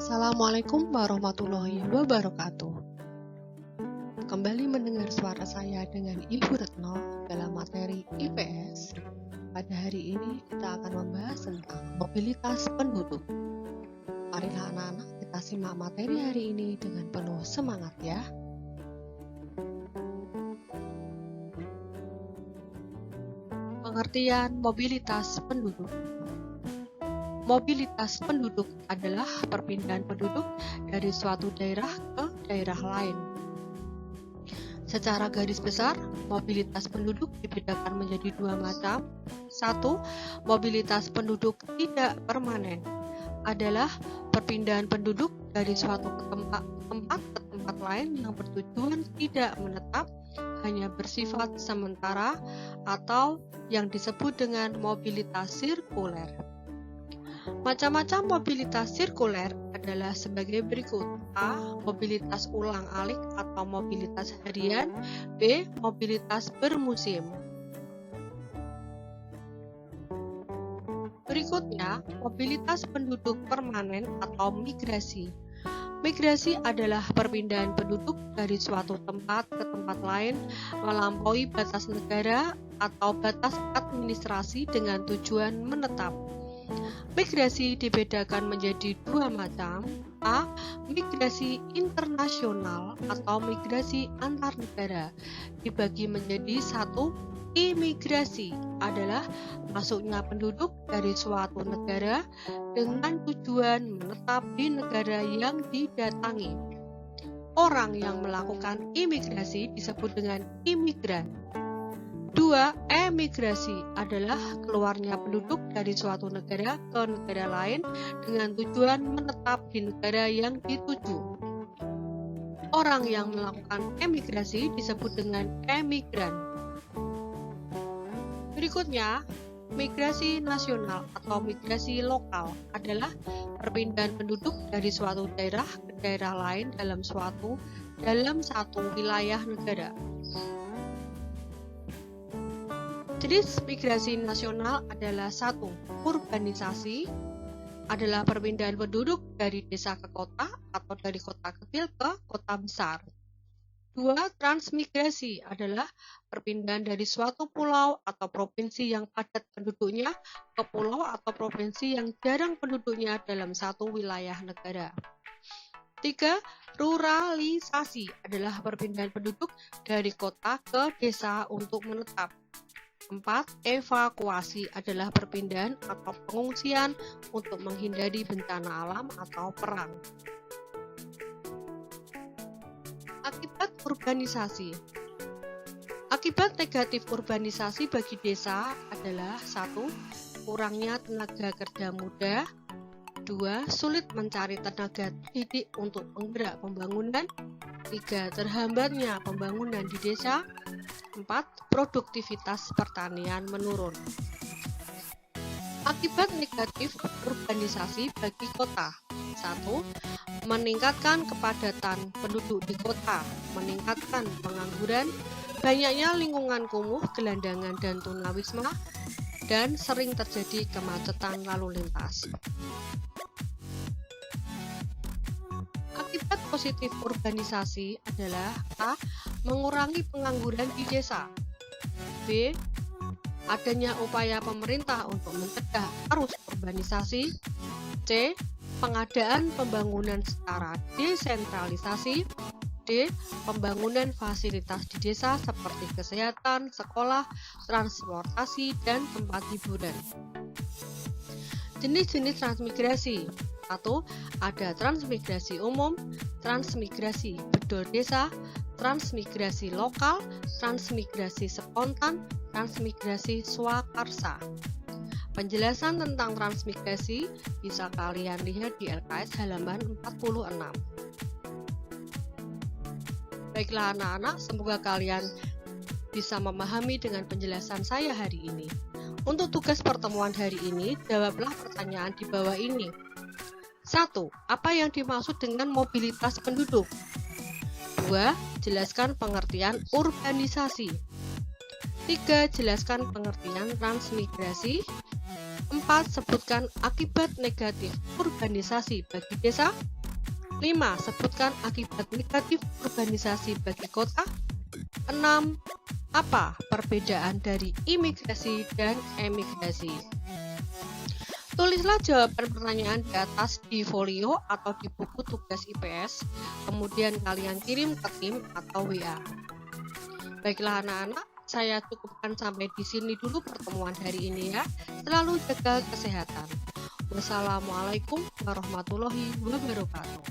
Assalamualaikum warahmatullahi wabarakatuh. Kembali mendengar suara saya dengan Ibu Retno dalam materi IPS. Pada hari ini kita akan membahas tentang mobilitas penduduk. Marilah anak-anak kita simak materi hari ini dengan penuh semangat ya. Pengertian mobilitas penduduk. Mobilitas penduduk adalah perpindahan penduduk dari suatu daerah ke daerah lain. Secara garis besar, mobilitas penduduk dibedakan menjadi dua macam. Satu, mobilitas penduduk tidak permanen adalah perpindahan penduduk dari suatu tempat ke tempat lain yang bertujuan tidak menetap, hanya bersifat sementara atau yang disebut dengan mobilitas sirkuler. Macam-macam mobilitas sirkuler adalah sebagai berikut. A. Mobilitas ulang-alik atau mobilitas harian. B. Mobilitas bermusim. Berikutnya, mobilitas penduduk permanen atau migrasi. Migrasi adalah perpindahan penduduk dari suatu tempat ke tempat lain melampaui batas negara atau batas administrasi dengan tujuan menetap. Migrasi dibedakan menjadi dua macam. A. Migrasi internasional atau migrasi antar negara dibagi menjadi satu. Imigrasi adalah masuknya penduduk dari suatu negara dengan tujuan menetap di negara yang didatangi. Orang yang melakukan imigrasi disebut dengan imigran. 2. Emigrasi adalah keluarnya penduduk dari suatu negara ke negara lain dengan tujuan menetap di negara yang dituju. Orang yang melakukan emigrasi disebut dengan emigran. Berikutnya, migrasi nasional atau migrasi lokal adalah perpindahan penduduk dari suatu daerah ke daerah lain dalam satu wilayah negara. Jenis migrasi nasional adalah 1. Urbanisasi adalah perpindahan penduduk dari desa ke kota atau dari kota kecil ke kota besar. 2. Transmigrasi adalah perpindahan dari suatu pulau atau provinsi yang padat penduduknya ke pulau atau provinsi yang jarang penduduknya dalam satu wilayah negara. 3. Ruralisasi adalah perpindahan penduduk dari kota ke desa untuk menetap. 4. Evakuasi adalah perpindahan atau pengungsian untuk menghindari bencana alam atau perang. Akibat urbanisasi. Akibat negatif urbanisasi bagi desa adalah 1. Kurangnya tenaga kerja muda. 2. Sulit mencari tenaga terdidik untuk penggerak pembangunan. 3. Terhambatnya pembangunan di desa. 4. Produktivitas pertanian menurun. Akibat negatif urbanisasi bagi kota. 1. Meningkatkan kepadatan penduduk di kota, meningkatkan pengangguran, banyaknya lingkungan kumuh, gelandangan dan tunawisma, dan sering terjadi kemacetan lalu lintas. Akibat positif urbanisasi adalah A. Mengurangi pengangguran di desa. B. Adanya upaya pemerintah untuk mencegah arus urbanisasi. C. Pengadaan pembangunan secara desentralisasi. D. Pembangunan fasilitas di desa seperti kesehatan, sekolah, transportasi, dan tempat hiburan. Jenis-jenis transmigrasi. 1. Ada transmigrasi umum, transmigrasi bedol desa, transmigrasi lokal, transmigrasi spontan, transmigrasi swakarsa. Penjelasan tentang transmigrasi bisa kalian lihat di LKS halaman 46. Baiklah anak-anak, semoga kalian bisa memahami dengan penjelasan saya hari ini. Untuk tugas pertemuan hari ini, jawablah pertanyaan di bawah ini. 1. Apa yang dimaksud dengan mobilitas penduduk? 2. Jelaskan pengertian urbanisasi. 3. Jelaskan pengertian transmigrasi. 4. Sebutkan akibat negatif urbanisasi bagi desa. 5. Sebutkan akibat negatif urbanisasi bagi kota. 6. Apa perbedaan dari imigrasi dan emigrasi? Tulislah jawaban pertanyaan di atas di folio atau di buku tugas IPS, kemudian kalian kirim ke tim atau WA. Baiklah anak-anak, saya cukupkan sampai di sini dulu pertemuan hari ini ya. Selalu jaga kesehatan. Wassalamualaikum warahmatullahi wabarakatuh.